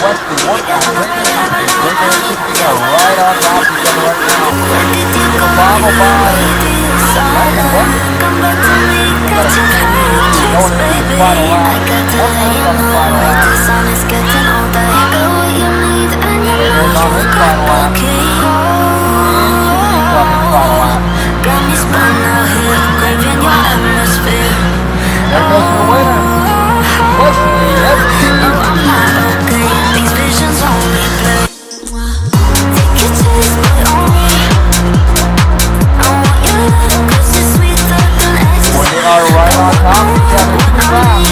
press the one now. Breaker is good to go. Right on top of each other right now. The bottle by nice one. Going into the final lap. 1 minute on the final lap. Breaker's on his final lap. And Jimmy's on his final lap. There goes the winner. Wesley, when they are right on top of each other, 2 laps.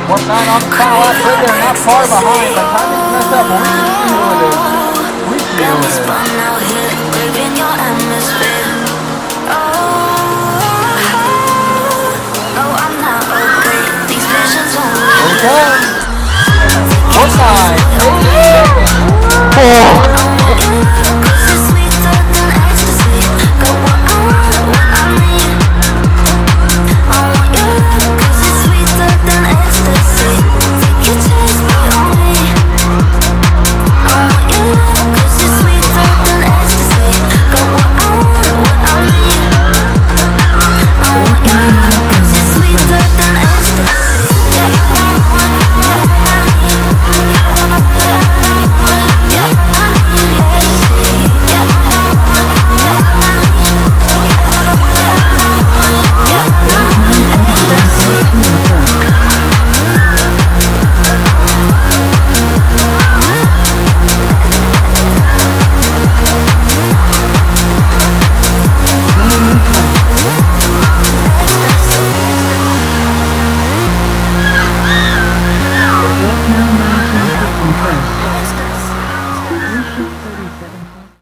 One nine on the final lap, Breaker not far behind. By the time he's messed up, we see who it is. We see who it is.